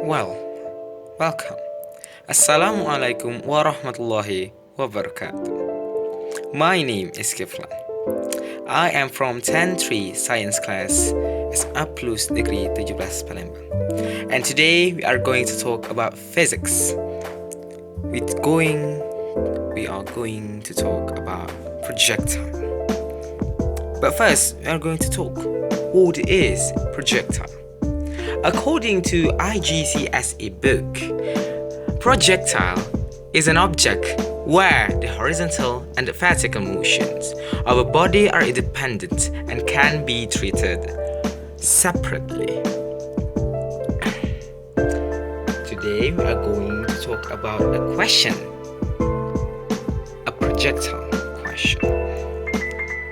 Well, welcome. Assalamualaikum warahmatullahi wabarakatuh. My name is Kiflan. I am from 10-3 Science class SMA plus Negeri 17 Palembang. And today we are going to talk about physics. We are going to talk about projectile. But first, we are going to talk what is projectile. According to IGCSE book, projectile is an object where the horizontal and the vertical motions of a body are independent and can be treated separately. Today we are going to talk about a question, a projectile question.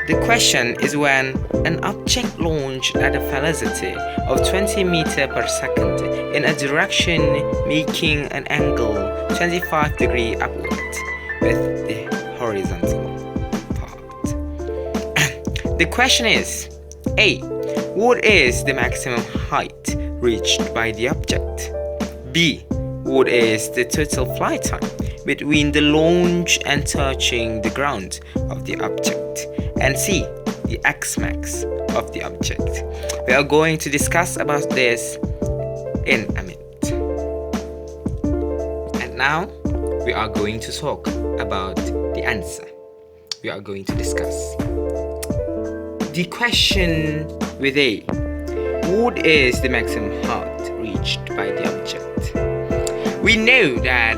The question is when an object launched at a velocity of 20 meters per second in a direction making an angle 25 degrees upward with the horizontal part. The question is A. What is the maximum height reached by the object? B. What is the total flight time between the launch and touching the ground of the object? And C. The X-max of the object. We are going to discuss about this in a minute. And now we are going to talk about the answer. We are going to discuss the question with A. What is the maximum height reached by the object? We know that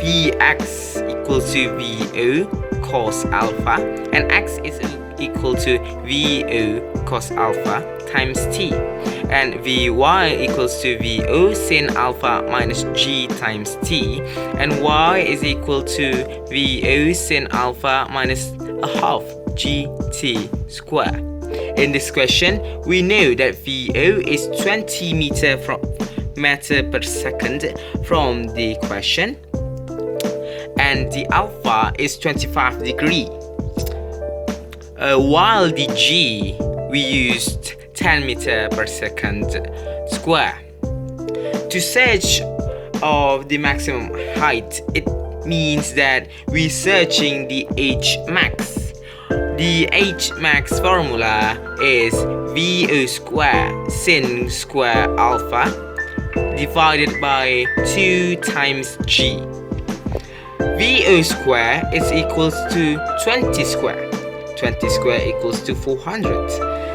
Vx equals to Vo cos alpha and x is equal to Vo cos alpha times t, and Vy equals to Vo sin alpha minus g times t, and y is equal to Vo sin alpha minus a half gt square. In this question, we know that Vo is 20 meter per second from the question, and the alpha is 25 degrees. While the g we used 10 meter per second square. To search of the maximum height, it means that we're searching the h max. The h max formula is Vo square sin square alpha divided by 2 times g. Vo square is equals to 20 square. 20 square equals to 400.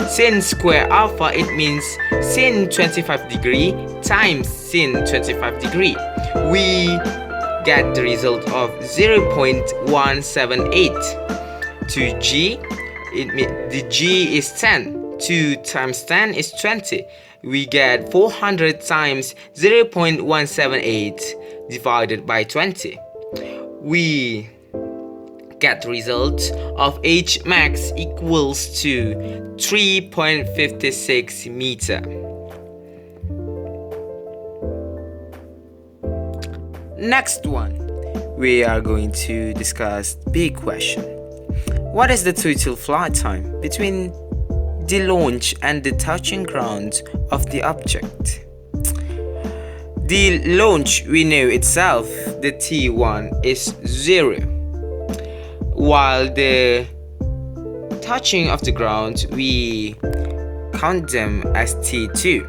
Sin square alpha, it means sin 25 degree times sin 25 degree. We get the result of 0.178. To g, the g is 10. 2 times 10 is 20. We get 400 times 0.178 divided by 20. We get the result of h max equals to 3.56 meter. Next one, we are going to discuss big question. What is the total flight time between the launch and the touching ground of the object? The launch, we know itself, the T1 is 0, while the touching of the ground, we count them as T2.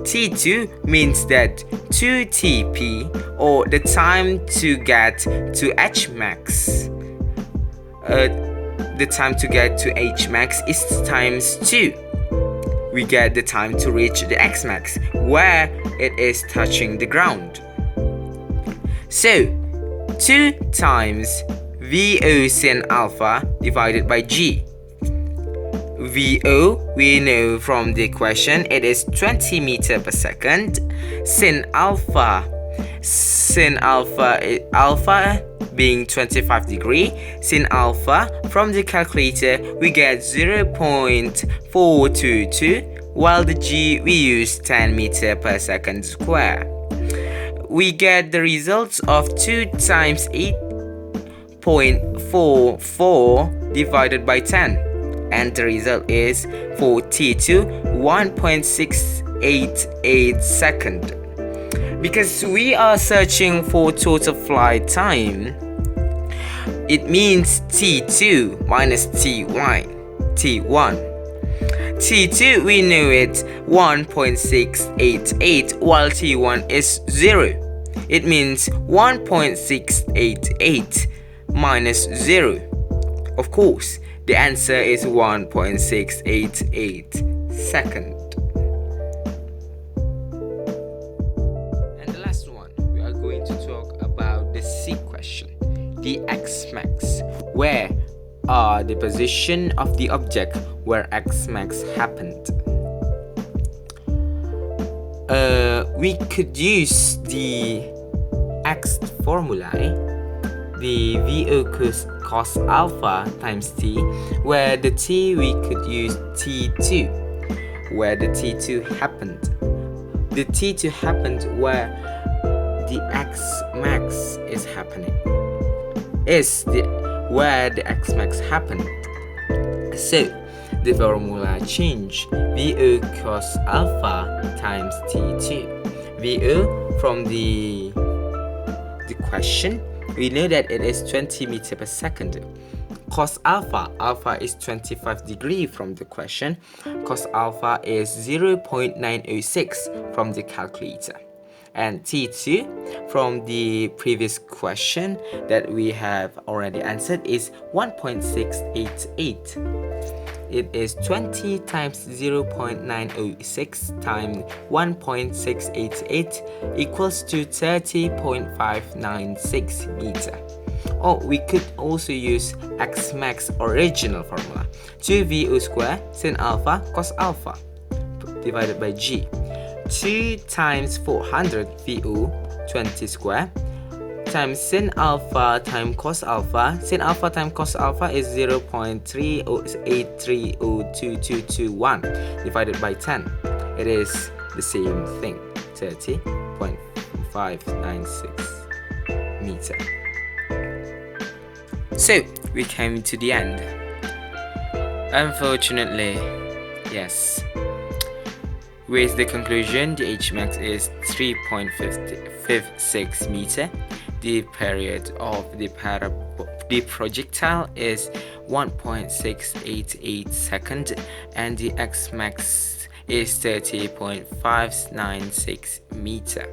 T2 means that 2 TP, or the time to get to H max. The time to get to H max is times 2. We get the time to reach the X max, where it is touching the ground. So 2 times Vo sin alpha divided by g. Vo, we know from the question, it is 20 meters per second. Sin alpha being 25 degree. Sin alpha, from the calculator, we get 0.422, while the g we use 10 meters per second square. We get the results of 2 times 8.44 divided by 10, and the result is for T2 1.688 seconds. because we are searching for total flight time, it means T2 minus T1. T2, we know it 1.688, while T1 is 0. It means 1.688 minus 0. Of course, the answer is 1.688 second. And the last one, we are going to talk about the C question, the X max. Where are the position of the object where X max happened? We could use the X formula, the VO cos alpha times T, where the T we could use T2, where the T2 happened. The T2 happened where the X max is happening. Where the X max happened. So the formula change, VO cos alpha times T2. VO from the question, we know that it is 20 meters per second. Cos alpha is 25 degrees from the question. Cos alpha is 0.906 from the calculator. And T2 from the previous question that we have already answered is 1.688. It is 20 times 0.906 times 1.688 equals to 30.596 meter. Or we could also use X max original formula, 2VO square sin alpha cos alpha divided by G. 2 times 400 VO 20 square times sin alpha times cos alpha. Sin alpha times cos alpha is 0.308302221 divided by 10. It is the same thing, 30.596 meter. So we came to the end. Unfortunately, yes. With the conclusion, the H max is 3.56 meter. The period of the projectile is 1.688 second, and the X max is 30.596 meter.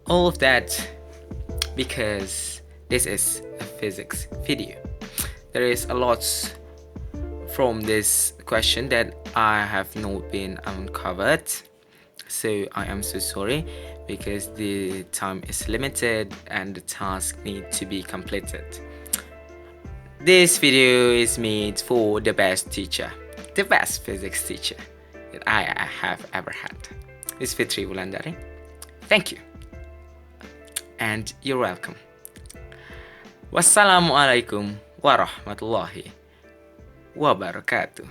All of that because this is a physics video. There is a lot from this question that I have not been uncovered, so I am so sorry because the time is limited and the task needs to be completed. This video is made for the best teacher, the best physics teacher that I have ever had. It's Fitri Wulandari. Thank you and you're welcome. Wassalamualaikum warahmatullahi wabarakatuh.